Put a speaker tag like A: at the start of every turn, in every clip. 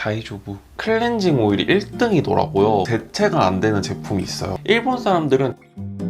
A: 다이조부 클렌징 오일이 1등이더라고요. 대체가 안 되는 제품이 있어요. 일본 사람들은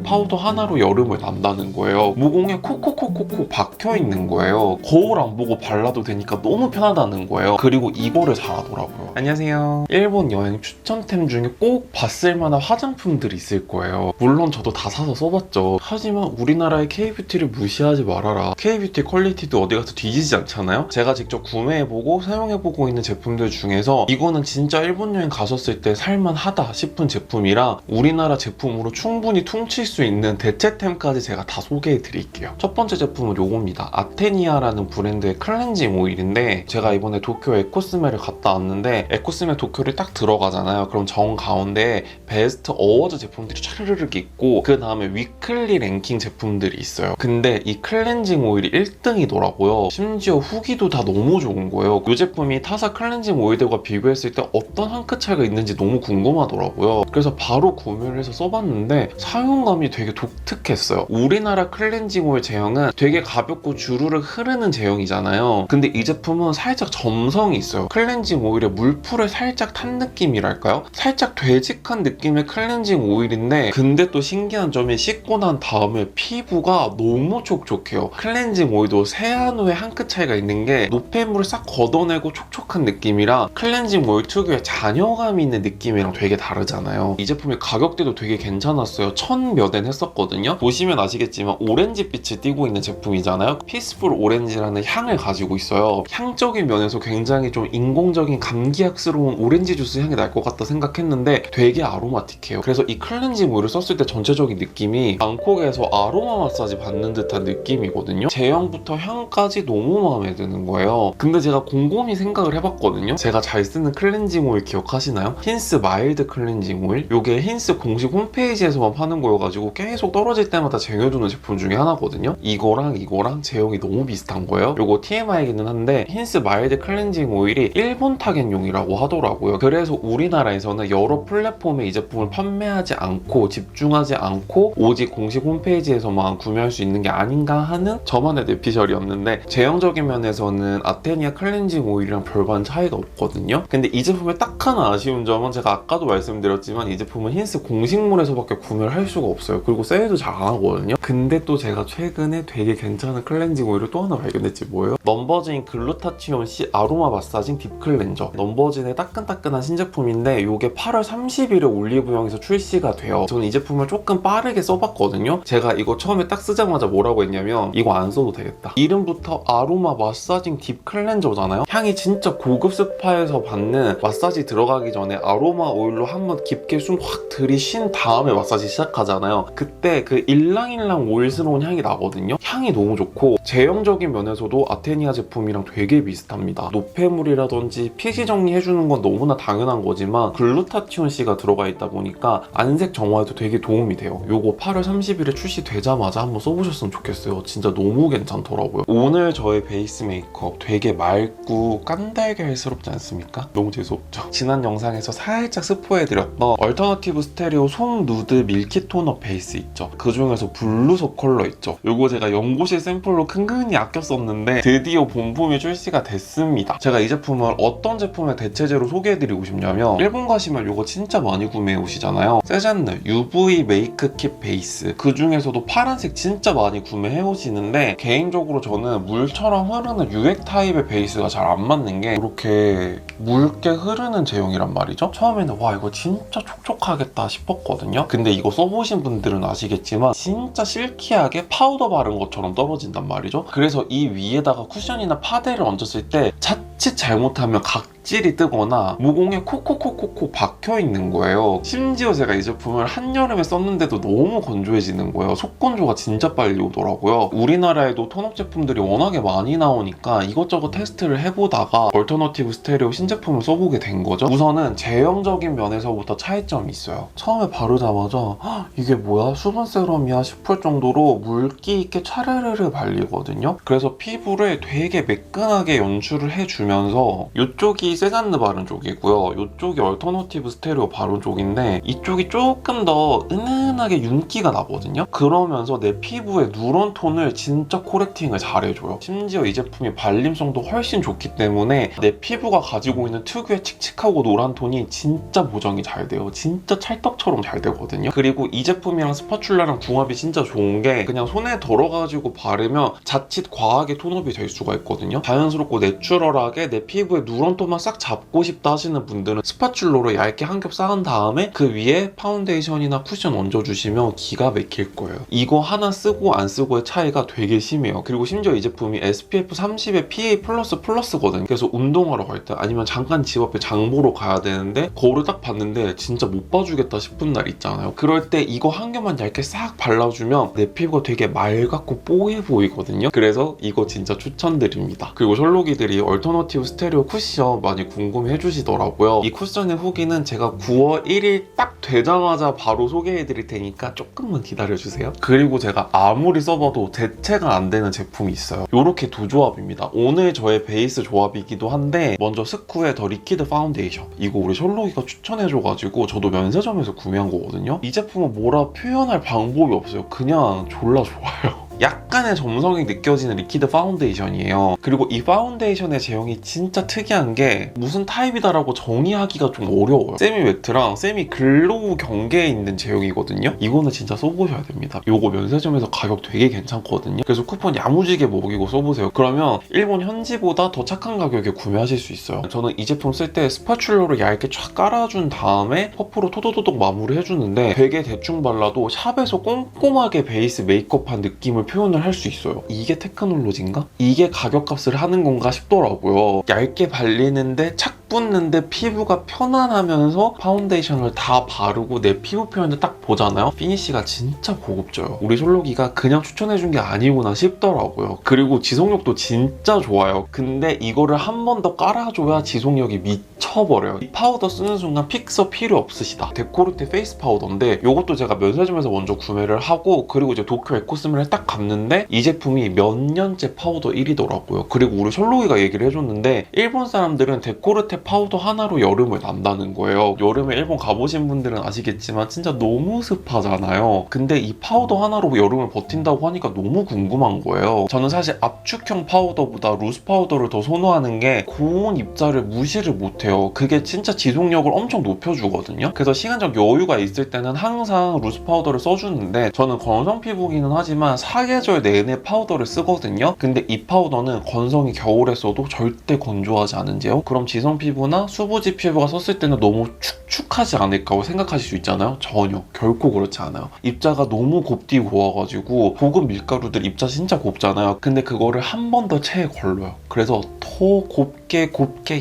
A: 파우더 하나로 여름을 난다는 거예요. 모공에 콕콕콕콕콕 박혀있는 거예요. 거울 안 보고 발라도 되니까 너무 편하다는 거예요. 그리고 이거를 잘하더라고요. 안녕하세요. 일본 여행 추천템 중에 꼭 봤을 만한 화장품들이 있을 거예요. 물론 저도 다 사서 써봤죠. 하지만 우리나라의 K-뷰티를 무시하지 말아라. K-뷰티 퀄리티도 어디 가서 뒤지지 않잖아요? 제가 직접 구매해보고 사용해보고 있는 제품들 중에서 이거는 진짜 일본 여행 가셨을 때 살만하다 싶은 제품이라 우리나라 제품으로 충분히 퉁칠 수 있는 대체템까지 제가 다 소개해드릴게요. 첫 번째 제품은 요겁니다. 아테니아라는 브랜드의 클렌징 오일인데 제가 이번에 도쿄 에코스메를 갔다 왔는데 에코스메 도쿄를 딱 들어가잖아요. 그럼 정 가운데에 베스트 어워즈 제품들이 차르르륵 있고 그 다음에 위클리 랭킹 제품들이 있어요. 근데 이 클렌징 오일이 1등이더라고요. 심지어 후기도 다 너무 좋은 거예요. 이 제품이 타사 클렌징 오일들과 비교했을 때 어떤 한 끗 차이가 있는지 너무 궁금하더라고요. 그래서 바로 구매를 해서 써봤는데 사용감이 되게 독특했어요. 우리나라 클렌징 오일 제형은 되게 가볍고 주르륵 흐르는 제형이잖아요. 근데 이 제품은 살짝 점성이 있어요. 클렌징 오일에 물풀을 살짝 탄 느낌이랄까요? 살짝 되직한 느낌의 클렌징 오일인데 근데 또 신기한 점이 씻고 난 다음에 피부가 너무 촉촉해요. 클렌징 오일도 세안 후에 한 끗 차이가 있는 게 노폐물을 싹 걷어내고 촉촉한 느낌이라 클렌징 오일 특유의 잔여감이 있는 느낌이랑 되게 다르잖아요. 이 제품의 가격대도 되게 괜찮았어요. 1000몇 엔 했었거든요. 보시면 아시겠지만 오렌지빛을 띠고 있는 제품이잖아요. 피스풀 오렌지라는 향을 가지고 있어요. 향적인 면에서 굉장히 좀 인공적인 감기약스러운 오렌지 주스 향이 날 것 같다 생각했는데 되게 아로마틱해요. 그래서 이 클렌징 오일을 썼을 때 전체적인 느낌이 방콕에서 아로마 마사지 받는 듯한 느낌이거든요. 제형부터 향까지 너무 마음에 드는 거예요. 근데 제가 곰곰이 생각을 해봤거든요. 제가 잘 쓰는 클렌징 오일 기억하시나요? 힌스 마일드 클렌징 오일? 요게 힌스 공식 홈페이지에서만 파는 거여가지고 계속 떨어질 때마다 쟁여두는 제품 중에 하나거든요. 이거랑 제형이 너무 비슷한 거예요. 요거 TMI이기는 한데 힌스 마일드 클렌징 오일이 일본 타겟용이라고 하더라고요. 그래서 우리나라에서는 여러 플랫폼에 이 제품을 판매하지 않고 집중하지 않고 오직 공식 홈페이지에서만 구매할 수 있는 게 아닌가 하는 저만의 뇌피셜이었는데 제형적인 면에서는 아테니아 클렌징 오일이랑 별반 차이가 없거든요. 근데 이 제품의 딱 하나 아쉬운 점은 제가 아까도 말씀드렸지만 이 제품은 힌스 공식몰에서밖에 구매를 할 수가 없어요. 그리고 세일도 잘 안 하거든요. 근데 또 제가 최근에 되게 괜찮은 클렌징 오일을 또 하나 발견했지 뭐예요? 넘버진 글루타치온 C 아로마 마사징 딥 클렌저. 넘버진의 따끈따끈한 신제품인데 이게 8월 30일에 올리브영에서 출시가 돼요. 저는 이 제품을 조금 빠르게 써봤거든요. 제가 이거 처음에 딱 쓰자마자 뭐라고 했냐면 이거 안 써도 되겠다. 이름부터 아로마 마사징 딥 클렌저잖아요. 향이 진짜 고급 스파에서 받는 마사지 들어가기 전에 아로마 오일로 한번 깊게 숨 확 들이쉰 다음에 마사지 시작하잖아요. 그때 그 일랑일랑 오일스러운 향이 나거든요. 향이 너무 좋고 제형적인 면에서도 아테니아 제품이랑 되게 비슷합니다. 노폐물이라든지 피지 정리해주는 건 너무나 당연한 거지만 글루타치온 C가 들어가 있다 보니까 안색 정화에도 되게 도움이 돼요. 요거 8월 30일에 출시되자마자 한번 써보셨으면 좋겠어요. 진짜 너무 괜찮더라고요. 오늘 저의 베이스 메이크업 되게 맑고 깐달걀스럽지 않습니까? 너무 재수없죠? 지난 영상에서 살짝 스포해드렸던 얼터너티브 스테레오 솜 누드 밀키 토너 베이스 있죠? 그 중에서 블루석 컬러 있죠? 요거 제가 연고실 샘플로 근근히 아껴 썼는데 드디어 본품이 출시가 됐습니다. 제가 이 제품을 어떤 제품의 대체제로 소개해드리고 싶냐면 일본 가시면 요거 진짜 많이 구매해 오시잖아요. 세잔느 UV 메이크 킷 베이스 그 중에서도 파란색 진짜 많이 구매해 오시는데 개인적으로 저는 물처럼 흐르는 유액 타입의 베이스가 잘 안 맞는 게 이렇게 묽게 흐르는 제형이란 말이죠. 처음에는 와 이거 진짜 촉촉하겠다 싶었거든요. 근데 이거 써보신 분들은 아시겠지만 진짜 실키하게 파우더 바른 것처럼 떨어진단 말이죠. 그래서 이 위에다가 쿠션이나 파데를 얹었을 때 자칫 잘못하면 각질이 뜨거나 모공에 콕콕콕콕콕 박혀있는 거예요. 심지어 제가 이 제품을 한여름에 썼는데도 너무 건조해지는 거예요. 속건조가 진짜 빨리 오더라고요. 우리나라에도 톤업 제품들이 워낙에 많이 나오니까 이것저것 테스트를 해보다가 얼터너티브 스테레오 신제품을 써보게 된 거죠. 우선은 제형적인 면에서부터 차이점이 있어요. 처음에 바르자마자 이게 뭐야? 수분 세럼이야? 싶을 정도로 물기 있게 차르르르 발리거든요. 그래서 피부를 되게 매끈하게 연출을 해주면 해주면서 이쪽이 세잔느 바른 쪽이고요. 이쪽이 얼터너티브 스테레오 바른 쪽인데 이쪽이 조금 더 은은하게 윤기가 나거든요. 그러면서 내 피부의 누런 톤을 진짜 코렉팅을 잘해줘요. 심지어 이 제품이 발림성도 훨씬 좋기 때문에 내 피부가 가지고 있는 특유의 칙칙하고 노란 톤이 진짜 보정이 잘 돼요. 진짜 찰떡처럼 잘 되거든요. 그리고 이 제품이랑 스파츌라랑 궁합이 진짜 좋은 게 그냥 손에 덜어가지고 바르면 자칫 과하게 톤업이 될 수가 있거든요. 자연스럽고 내추럴하게 내 피부에 누런 톤만 싹 잡고 싶다 하시는 분들은 스파츌러로 얇게 한 겹 쌓은 다음에 그 위에 파운데이션이나 쿠션 얹어주시면 기가 막힐 거예요. 이거 하나 쓰고 안 쓰고의 차이가 되게 심해요. 그리고 심지어 이 제품이 SPF 30에 PA++거든요. 그래서 운동하러 갈 때 아니면 잠깐 집 앞에 장 보러 가야 되는데 거울을 딱 봤는데 진짜 못 봐주겠다 싶은 날 있잖아요. 그럴 때 이거 한 겹만 얇게 싹 발라주면 내 피부가 되게 맑고 뽀해 보이거든요. 그래서 이거 진짜 추천드립니다. 그리고 셜록이들이 얼터너티브 스테레오 쿠션 많이 궁금해 해주시더라고요. 이 쿠션의 후기는 제가 9월 1일 딱 되자마자 바로 소개해드릴 테니까 조금만 기다려주세요. 그리고 제가 아무리 써봐도 대체가 안 되는 제품이 있어요. 이렇게 두 조합입니다. 오늘 저의 베이스 조합이기도 한데 먼저 스쿠의 더 리퀴드 파운데이션, 이거 우리 셜록이가 추천해줘가지고 저도 면세점에서 구매한 거거든요. 이 제품은 뭐라 표현할 방법이 없어요. 그냥 졸라 좋아요. 약간의 점성이 느껴지는 리퀴드 파운데이션이에요. 그리고 이 파운데이션의 제형이 진짜 특이한 게 무슨 타입이다라고 정의하기가 좀 어려워요. 세미 매트랑 세미 글로우 경계에 있는 제형이거든요. 이거는 진짜 써보셔야 됩니다. 이거 면세점에서 가격 되게 괜찮거든요. 그래서 쿠폰 야무지게 먹이고 써보세요. 그러면 일본 현지보다 더 착한 가격에 구매하실 수 있어요. 저는 이 제품 쓸 때 스파츌러로 얇게 쫙 깔아준 다음에 퍼프로 토도토독 마무리해주는데 되게 대충 발라도 샵에서 꼼꼼하게 베이스 메이크업한 느낌을 표현을 할 수 있어요. 이게 테크놀로지인가? 이게 가격값을 하는 건가 싶더라고요. 얇게 발리는데 착 붙는데 피부가 편안하면서 파운데이션을 다 바르고 내 피부 표현을 딱 보잖아요. 피니쉬가 진짜 고급져요. 우리 셜록이가 그냥 추천해준 게 아니구나 싶더라고요. 그리고 지속력도 진짜 좋아요. 근데 이거를 한 번 더 깔아줘야 지속력이 미쳐버려요. 이 파우더 쓰는 순간 픽서 필요 없으시다. 데코르테 페이스 파우더인데 이것도 제가 면세점에서 먼저 구매를 하고 그리고 이제 도쿄 에코스메를 딱 갔는데 이 제품이 몇 년째 파우더 1위더라고요. 그리고 우리 셜록이가 얘기를 해줬는데 일본 사람들은 데코르테 파우더 하나로 여름을 난다는 거예요. 여름에 일본 가보신 분들은 아시겠지만 진짜 너무 습하잖아요. 근데 이 파우더 하나로 여름을 버틴다고 하니까 너무 궁금한 거예요. 저는 사실 압축형 파우더보다 루스 파우더를 더 선호하는 게 고온 입자를 무시를 못해요. 그게 진짜 지속력을 엄청 높여주거든요. 그래서 시간적 여유가 있을 때는 항상 루스 파우더를 써주는데 저는 건성 피부기는 하지만 사계절 내내 파우더를 쓰거든요. 근데 이 파우더는 건성이 겨울에 써도 절대 건조하지 않은 제형. 그럼 지성 피부나 수부지 피부가 썼을 때는 너무 축축하지 않을까 생각하실 수 있잖아요. 전혀 결코 그렇지 않아요. 입자가 너무 곱디 고와가지고 고급 밀가루들 입자 진짜 곱잖아요. 근데 그거를 한 번 더 체에 걸러요. 그래서 더 곱게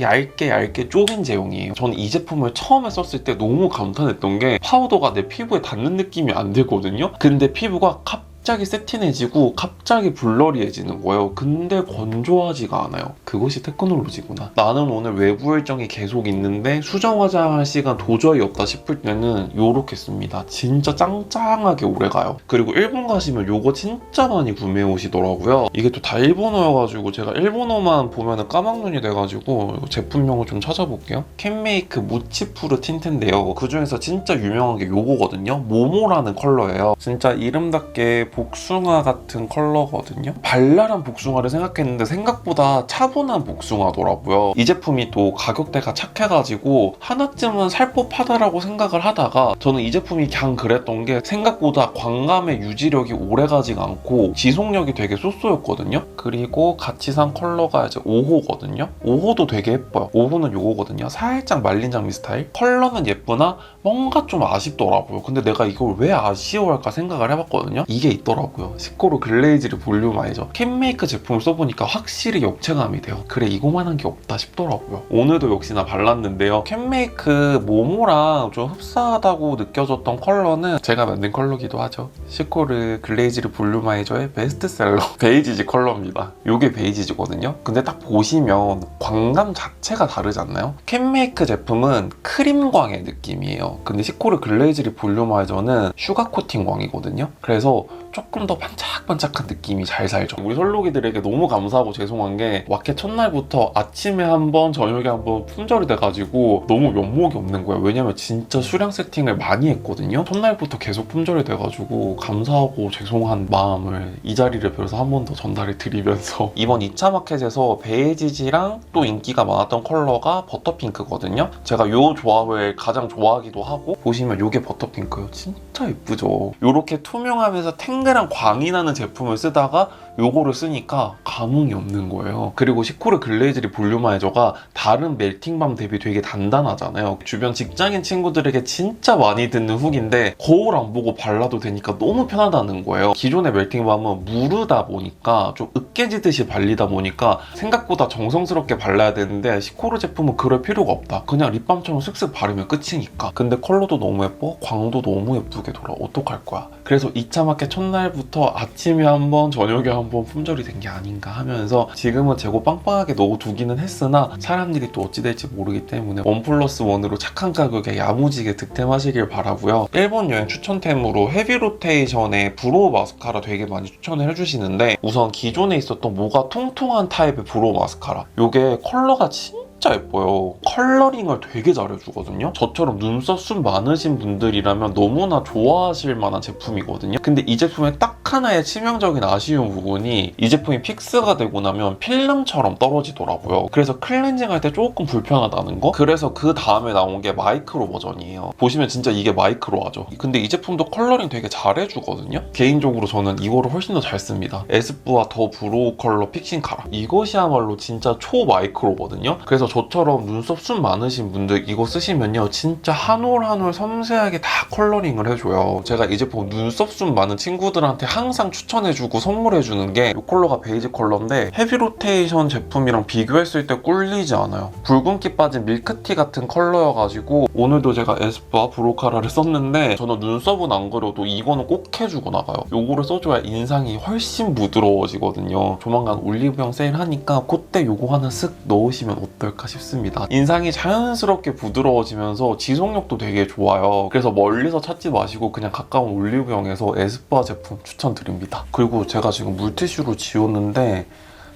A: 얇게 쪼갠 제형이에요. 저는 이 제품을 처음에 썼을 때 너무 감탄했던 게 파우더가 내 피부에 닿는 느낌이 안 들거든요. 근데 피부가 갑자기 세틴해지고 갑자기 블러리해지는 거예요. 근데 건조하지가 않아요. 그것이 테크놀로지구나. 나는 오늘 외부 일정이 계속 있는데 수정 화장할 시간 도저히 없다 싶을 때는 요렇게 씁니다. 진짜 짱짱하게 오래가요. 그리고 일본 가시면 요거 진짜 많이 구매해 오시더라고요. 이게 또 다 일본어여가지고 제가 일본어만 보면은 까막눈이 돼가지고 제품명을 좀 찾아볼게요. 캔메이크 무치푸르 틴트인데요. 그중에서 진짜 유명한 게 요거거든요. 모모라는 컬러예요. 진짜 이름답게 복숭아 같은 컬러거든요. 발랄한 복숭아를 생각했는데 생각보다 차분한 복숭아더라고요. 이 제품이 또 가격대가 착해가지고 하나쯤은 살 법하다라고 생각을 하다가 저는 이 제품이 그냥 그랬던 게 생각보다 광감의 유지력이 오래가지가 않고 지속력이 되게 쏘쏘였거든요. 그리고 같이 산 컬러가 이제 5호거든요. 5호도 되게 예뻐요. 5호는 요거거든요. 살짝 말린 장미 스타일. 컬러는 예쁘나 뭔가 좀 아쉽더라고요. 근데 내가 이걸 왜 아쉬워할까 생각을 해봤거든요. 이게 있더라고요. 시코르 글레이즈리 볼륨아이저. 캔메이크 제품을 써보니까 확실히 역체감이 돼요. 그래 이거만한 게 없다 싶더라고요. 오늘도 역시나 발랐는데요. 캔메이크 모모랑 좀 흡사하다고 느껴졌던 컬러는 제가 만든 컬러기도 하죠. 시코르 글레이즈리 볼륨아이저의 베스트셀러 베이지지 컬러입니다. 이게 베이지지거든요. 근데 딱 보시면 광감 자체가 다르지 않나요? 캔메이크 제품은 크림광의 느낌이에요. 근데 시코르 글레이즈리 볼륨아이저는 슈가 코팅 광이거든요. 그래서 조금 더 반짝반짝한 느낌이 잘 살죠. 우리 솔로기들에게 너무 감사하고 죄송한 게 마켓 첫날부터 아침에 한번 저녁에 한번 품절이 돼가지고 너무 면목이 없는 거예요. 왜냐면 진짜 수량 세팅을 많이 했거든요. 첫날부터 계속 품절이 돼가지고 감사하고 죄송한 마음을 이 자리를 빌어서 한 번 더 전달해 드리면서 이번 2차 마켓에서 베이지지랑 또 인기가 많았던 컬러가 버터핑크거든요. 제가 이 조합을 가장 좋아하기도 하고 보시면 이게 버터핑크예요. 진짜 예쁘죠. 이렇게 투명하면서 탱글한 광이 나는 제품을 쓰다가 요거를 쓰니까 감흥이 없는 거예요. 그리고 시코르 글레이즈리 볼륨마이저가 다른 멜팅밤 대비 되게 단단하잖아요. 주변 직장인 친구들에게 진짜 많이 듣는 훅인데 거울 안 보고 발라도 되니까 너무 편하다는 거예요. 기존의 멜팅밤은 무르다 보니까 좀 으깨지듯이 발리다 보니까 생각보다 정성스럽게 발라야 되는데 시코르 제품은 그럴 필요가 없다. 그냥 립밤처럼 슥슥 바르면 끝이니까. 근데 컬러도 너무 예뻐, 광도 너무 예쁘게 돌아. 어떡할 거야. 그래서 2차 마켓 첫날부터 아침에 한번 저녁에 한번 품절이 된 게 아닌가 하면서 지금은 재고 빵빵하게 넣어두기는 했으나 사람들이 또 어찌 될지 모르기 때문에 1+1으로 착한 가격에 야무지게 득템하시길 바라고요. 일본 여행 추천템으로 헤비 로테이션의 브로우 마스카라 되게 많이 추천을 해주시는데 우선 기존에 있었던 모가 통통한 타입의 브로우 마스카라 이게 컬러가 진짜 예뻐요. 컬러링을 되게 잘해주거든요. 저처럼 눈썹 숱 많으신 분들이라면 너무나 좋아하실 만한 제품이거든요. 근데 이 제품의 딱 하나의 치명적인 아쉬운 부분이 이 제품이 픽스가 되고 나면 필름처럼 떨어지더라고요. 그래서 클렌징 할 때 조금 불편하다는 거? 그래서 그 다음에 나온 게 마이크로 버전이에요. 보시면 진짜 이게 마이크로하죠. 근데 이 제품도 컬러링 되게 잘해주거든요. 개인적으로 저는 이거를 훨씬 더 잘 씁니다. 에스쁘아 더 브로우 컬러 픽싱 카라. 이것이야말로 진짜 초 마이크로거든요. 그래서 저처럼 눈썹 숱 많으신 분들 이거 쓰시면요 진짜 한 올 한 올 섬세하게 다 컬러링을 해줘요. 제가 이 제품 눈썹 숱 많은 친구들한테 항상 추천해주고 선물해주는 게 이 컬러가 베이지 컬러인데 헤비 로테이션 제품이랑 비교했을 때 꿀리지 않아요. 붉은기 빠진 밀크티 같은 컬러여가지고 오늘도 제가 에스쁘아 브로우 카라를 썼는데 저는 눈썹은 안 그려도 이거는 꼭 해주고 나가요. 요거를 써줘야 인상이 훨씬 부드러워지거든요. 조만간 올리브영 세일하니까 그때 요거 하나 쓱 넣으시면 어떨까 싶습니다. 인상이 자연스럽게 부드러워지면서 지속력도 되게 좋아요. 그래서 멀리서 찾지 마시고 그냥 가까운 올리브영에서 에스쁘아 제품 추천드립니다. 그리고 제가 지금 물티슈로 지웠는데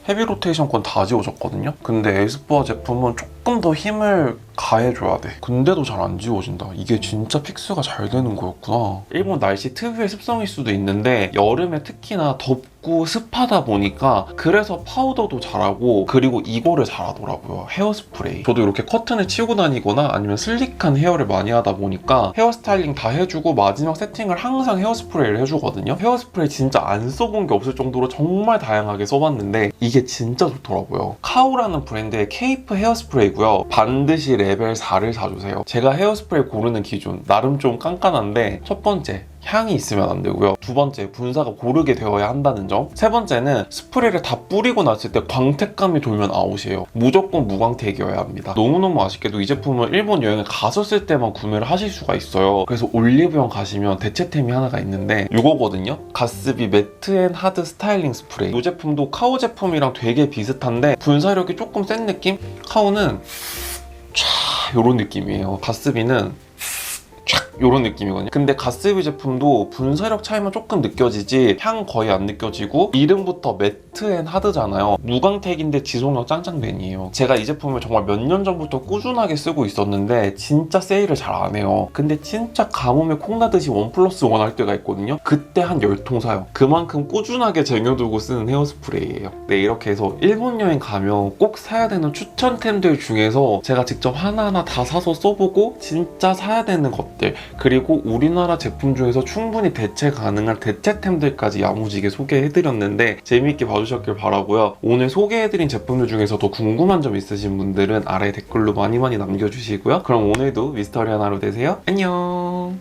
A: 헤비 로테이션 건 다 지워졌거든요. 근데 에스쁘아 제품은 조금 더 힘을 가해줘야 돼. 근데도 잘 안 지워진다. 이게 진짜 픽스가 잘 되는 거였구나. 일본 날씨 특유의 습성일 수도 있는데 여름에 특히나 덥고 습하다 보니까 그래서 파우더도 잘하고 그리고 이거를 잘하더라고요. 헤어스프레이. 저도 이렇게 커튼을 치고 다니거나 아니면 슬릭한 헤어를 많이 하다 보니까 헤어 스타일링 다 해주고 마지막 세팅을 항상 헤어스프레이를 해주거든요. 헤어스프레이 진짜 안 써본 게 없을 정도로 정말 다양하게 써봤는데 이게 진짜 좋더라고요. 카오라는 브랜드의 케이프 헤어스프레이고요. 반드시 레벨 4를 사주세요. 제가 헤어스프레이 고르는 기준 나름 좀 깐깐한데 첫 번째 향이 있으면 안 되고요. 두 번째, 분사가 고르게 되어야 한다는 점. 세 번째는 스프레이를 다 뿌리고 났을 때 광택감이 돌면 아웃이에요. 무조건 무광택이어야 합니다. 너무너무 아쉽게도 이 제품을 일본 여행을 갔었을 때만 구매를 하실 수가 있어요. 그래서 올리브영 가시면 대체템이 하나가 있는데 이거거든요. 가스비 매트 앤 하드 스타일링 스프레이. 이 제품도 카오 제품이랑 되게 비슷한데 분사력이 조금 센 느낌? 카오는 촤 이런 느낌이에요. 가스비는 이런 느낌이거든요. 근데 가스비 제품도 분사력 차이만 조금 느껴지지 향 거의 안 느껴지고 이름부터 매트 앤 하드잖아요. 무광택인데 지속력 짱짱맨이에요. 제가 이 제품을 정말 몇 년 전부터 꾸준하게 쓰고 있었는데 진짜 세일을 잘 안 해요. 근데 진짜 가뭄에 콩나듯이 1+1 할 때가 있거든요. 그때 한 10통 사요. 그만큼 꾸준하게 쟁여두고 쓰는 헤어스프레이예요. 네, 이렇게 해서 일본 여행 가면 꼭 사야 되는 추천템들 중에서 제가 직접 하나하나 다 사서 써보고 진짜 사야 되는 것들 그리고 우리나라 제품 중에서 충분히 대체 가능한 대체템들까지 야무지게 소개해드렸는데 재미있게 봐주셨길 바라고요. 오늘 소개해드린 제품들 중에서 더 궁금한 점 있으신 분들은 아래 댓글로 많이 남겨주시고요. 그럼 오늘도 미스터리한 하루 되세요. 안녕.